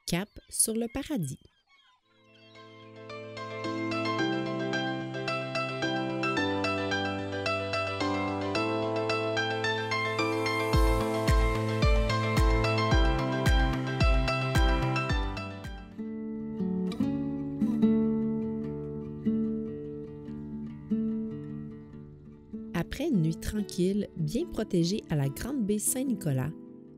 Cap sur le paradis. Après une nuit tranquille, bien protégée à la Grande Baie Saint-Nicolas,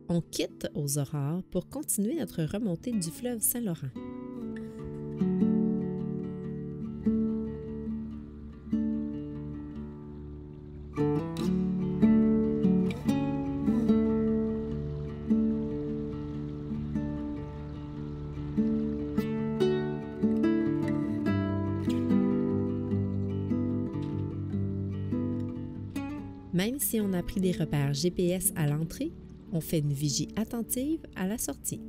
on quitte aux aurores pour continuer notre remontée du fleuve Saint-Laurent. Même si on a pris des repères GPS à l'entrée, on fait une vigie attentive à la sortie.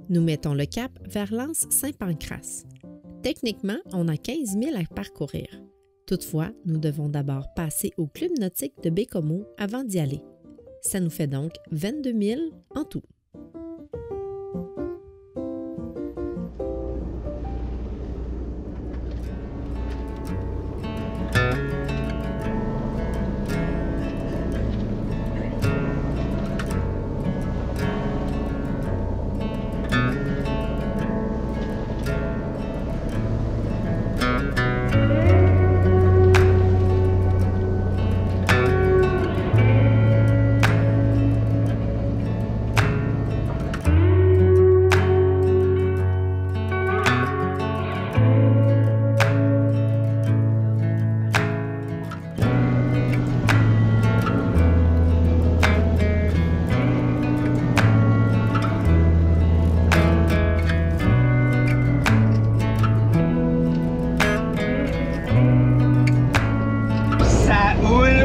Nous mettons le cap vers l'Anse-Saint-Pancrace. Techniquement, on a 15 000 à parcourir. Toutefois, nous devons d'abord passer au club nautique de Baie-Comeau avant d'y aller. Ça nous fait donc 22 000 en tout.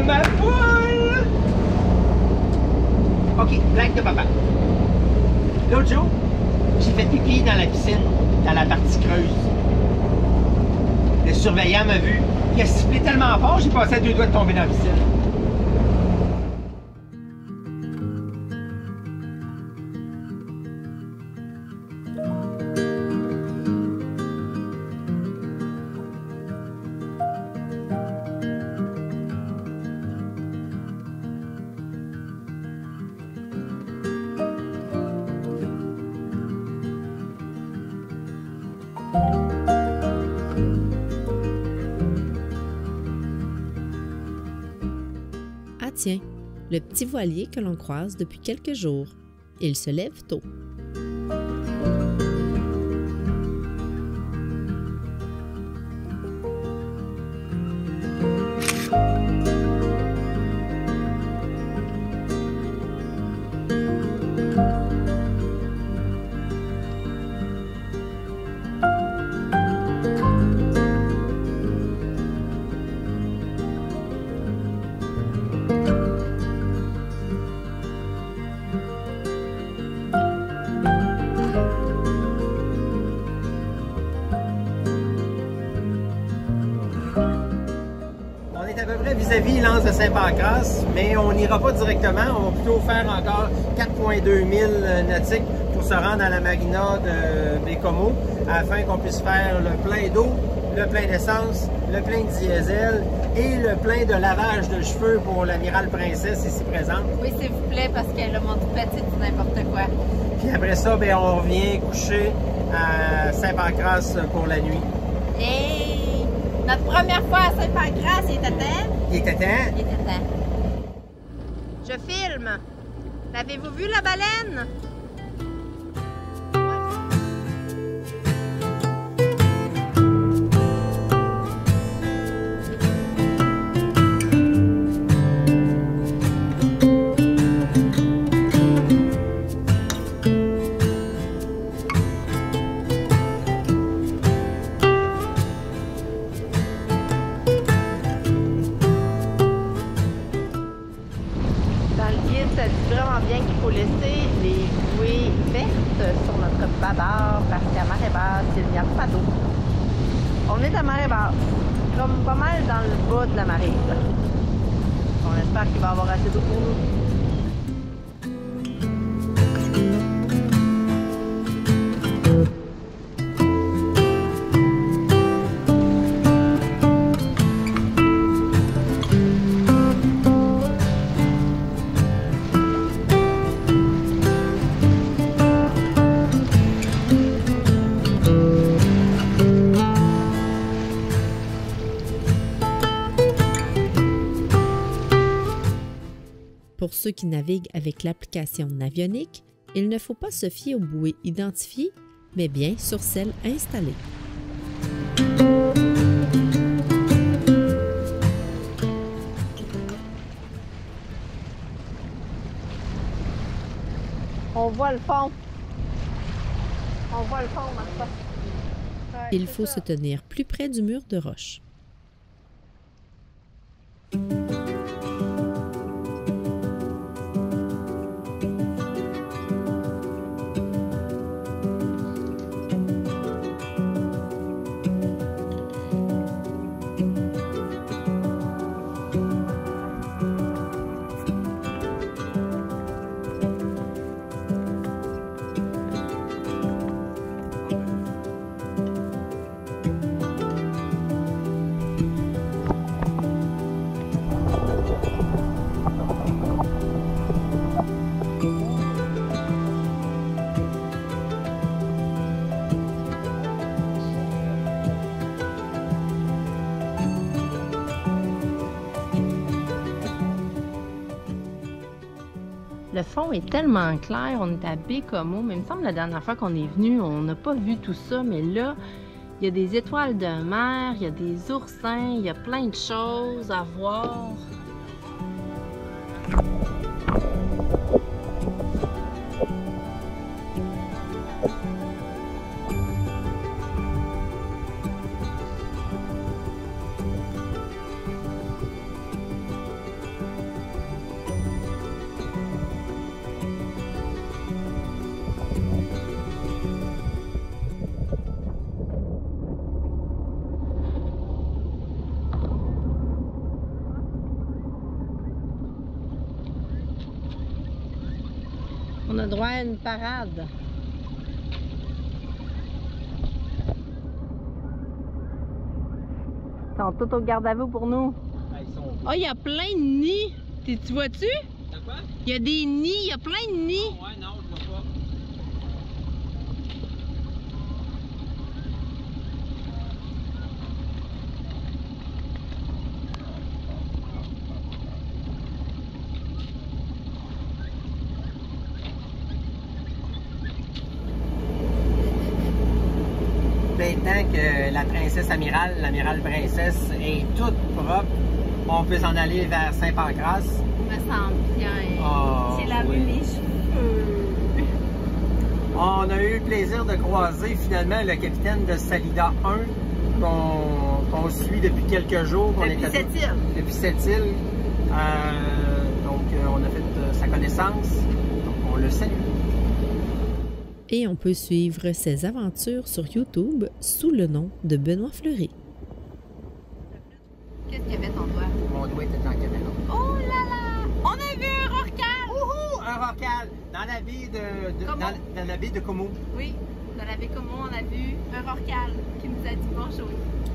Ma poule! OK, blague de papa. L'autre jour, j'ai fait pipi dans la piscine, dans la partie creuse. Le surveillant m'a vu. Il a sifflé tellement fort, j'ai passé à 2 doigts de tomber dans la piscine. Ah tiens, le petit voilier que l'on croise depuis quelques jours. Il se lève tôt. vis-à-vis L'Anse de Saint-Pancras, mais on n'ira pas directement. On va plutôt faire encore 4,2 milles nautiques pour se rendre à la marina de Baie-Comeau afin qu'on puisse faire le plein d'eau, le plein d'essence, le plein de diesel et le plein de lavage de cheveux pour l'amiral Princesse ici présente. Oui, s'il vous plaît, parce qu'elle a mon tout petit ou n'importe quoi. Puis après ça, bien, on revient coucher à Saint-Pancras pour la nuit. Et notre première fois à Saint-Pancras, il était temps? Il était temps? Il était temps. Je filme. L'avez-vous vu, la baleine? Ça dit vraiment bien qu'il faut laisser les bouées vertes sur notre bâbord parce qu'à marée basse, il n'y a pas d'eau. On est à marée basse, comme pas mal dans le bas de la marée. Là. On espère qu'il va y avoir assez d'eau pour nous. Pour ceux qui naviguent avec l'application Navionic, il ne faut pas se fier aux bouées identifiées, mais bien sur celles installées. On voit le fond. On voit le fond, Martha. Ouais, Il faut ça. se tenir plus près du mur de roche. Le fond est tellement clair, on est à Baie-Comeau, mais il me semble que la dernière fois qu'on est venu, on n'a pas vu tout ça, mais là, il y a des étoiles de mer, il y a des oursins, il y a plein de choses à voir. On a droit à une parade. Ils sont tous au garde à vous pour nous. Oh, il y a plein de nids. Tu vois-tu? Il y a des nids, il y a plein de nids. Ouais, non, je vois pas. Maintenant que la princesse amirale, l'amiral princesse est toute propre, on peut s'en aller vers Saint-Pancras. Je me sens bien. Oh, J'ai lavé oui. mes cheveux. On a eu le plaisir de croiser finalement le capitaine de Salida 1 qu'on suit depuis quelques jours. Depuis cette île. Depuis cette île. Donc on a fait sa connaissance. Donc on le salue. Et on peut suivre ses aventures sur YouTube sous le nom de Benoît Fleury. Qu'est-ce qu'il y avait ton doigt? Mon doigt était Roccal, dans la baie dans la baie de Como. Oui, dans la baie Como, on a vu un rorcal qui nous a dit bonjour.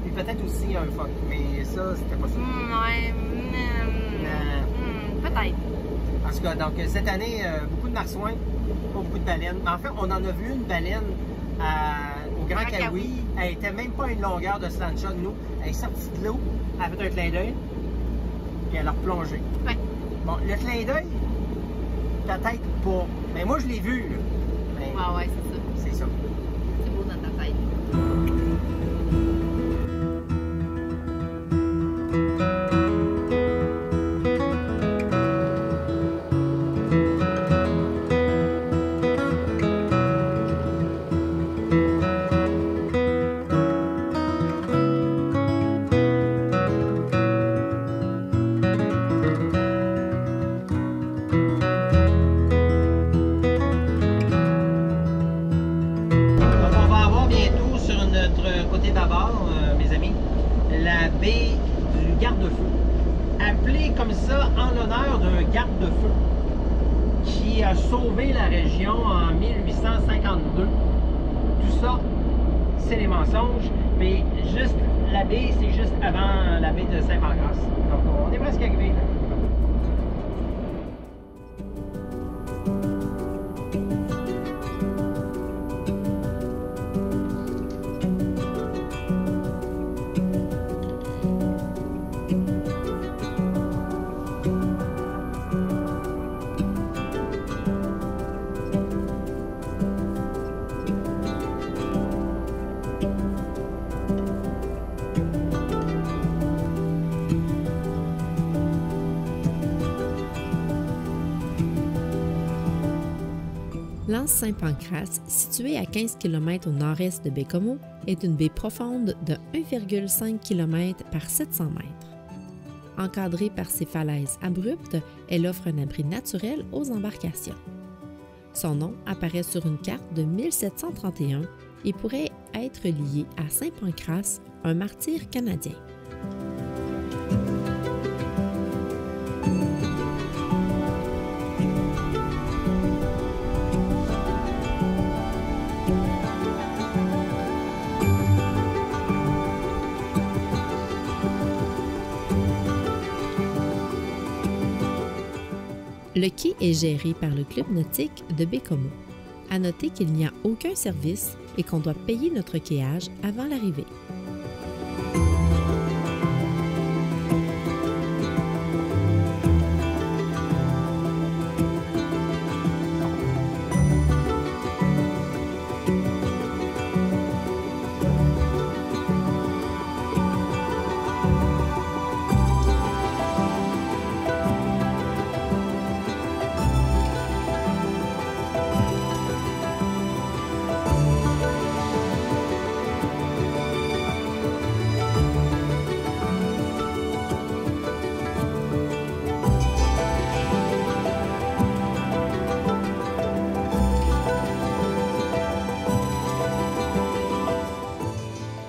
Puis peut-être aussi un phoque, mais ça, c'était pas ça. Peut-être. En tout cas, donc cette année, beaucoup de marsouins, pas beaucoup de baleines. En fait, on en a vu une baleine au Grand Kawi. Elle était même pas à une longueur de slancha de nous. Elle est sortie de l'eau, elle a fait un clin d'œil, puis elle a replongé. Ouais. Bon, le clin d'œil, peut-être pas. Mais moi, je l'ai vu. Là. Mais ouais, c'est ça. c'est ça. C'est beau dans ta tête. Côté bâbord, mes amis, la baie du garde-feu, appelée comme ça en l'honneur d'un garde-feu qui a sauvé la région en 1852. Tout ça, c'est des mensonges, mais juste la baie, c'est juste avant la baie de Saint-Pancras. Donc on est presque arrivé là. L'anse Saint-Pancras, située à 15 km au nord-est de Baie-Comeau, est une baie profonde de 1,5 km par 700 mètres. Encadrée par ses falaises abruptes, elle offre un abri naturel aux embarcations. Son nom apparaît sur une carte de 1731 et pourrait être lié à Saint-Pancras, un martyr canadien. Le quai est géré par le Club nautique de Baie-Comeau. À noter qu'il n'y a aucun service et qu'on doit payer notre quayage avant l'arrivée.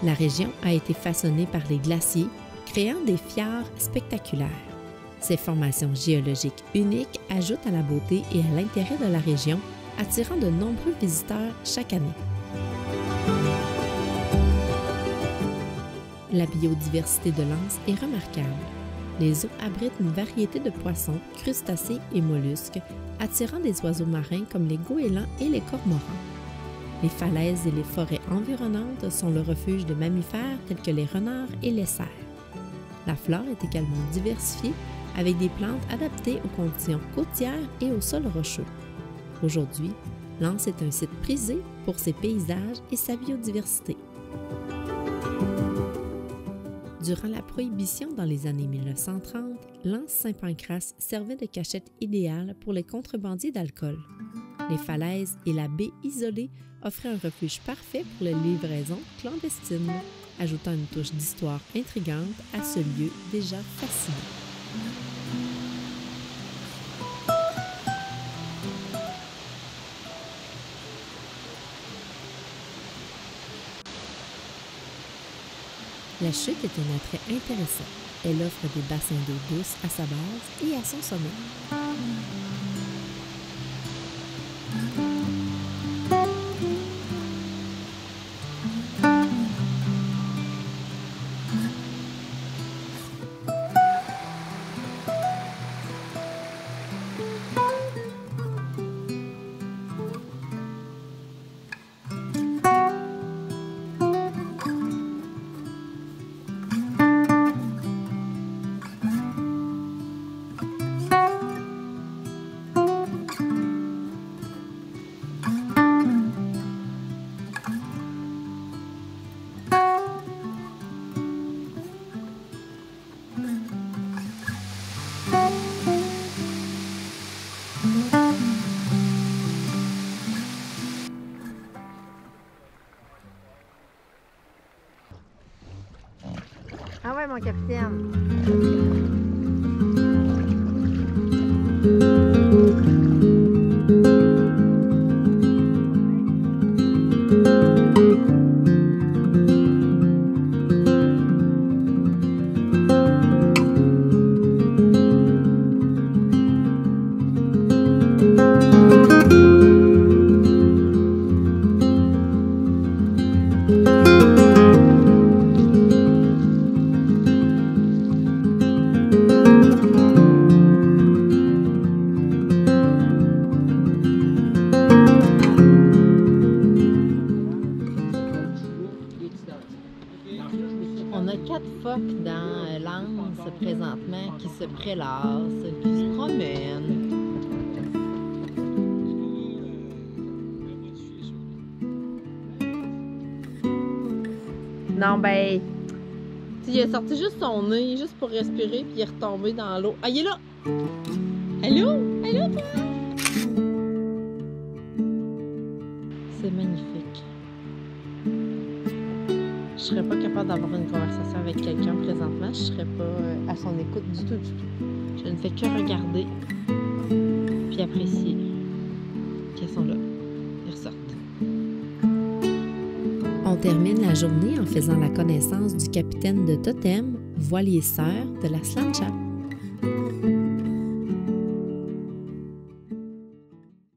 La région a été façonnée par les glaciers, créant des fjords spectaculaires. Ces formations géologiques uniques ajoutent à la beauté et à l'intérêt de la région, attirant de nombreux visiteurs chaque année. La biodiversité de l'anse est remarquable. Les eaux abritent une variété de poissons, crustacés et mollusques, attirant des oiseaux marins comme les goélands et les cormorans. Les falaises et les forêts environnantes sont le refuge de mammifères tels que les renards et les cerfs. La flore est également diversifiée avec des plantes adaptées aux conditions côtières et au sol rocheux. Aujourd'hui, l'anse est un site prisé pour ses paysages et sa biodiversité. Durant la Prohibition dans les années 1930, l'anse Saint-Pancras servait de cachette idéale pour les contrebandiers d'alcool. Les falaises et la baie isolée offraient un refuge parfait pour les livraisons clandestines, ajoutant une touche d'histoire intrigante à ce lieu déjà fascinant. La chute est un attrait intéressant. Elle offre des bassins d'eau douce à sa base et à son sommet. Ah ouais, mon capitaine. On a 4 phoques dans l'anse présentement qui se prélassent, qui se promènent. Non, ben, il a sorti juste son nez, juste pour respirer, puis il est retombé dans l'eau. Ah, il est là! Allô? Allô, toi? C'est magnifique. Je serais pas capable d'avoir une conversation avec quelqu'un présentement. Je serais pas à son écoute du tout, du tout. Je ne fais que regarder, puis apprécier qu'elles sont là. Elles ressortent. On termine la journée en faisant la connaissance du capitaine de Totem, voilier sœur de la Slancha.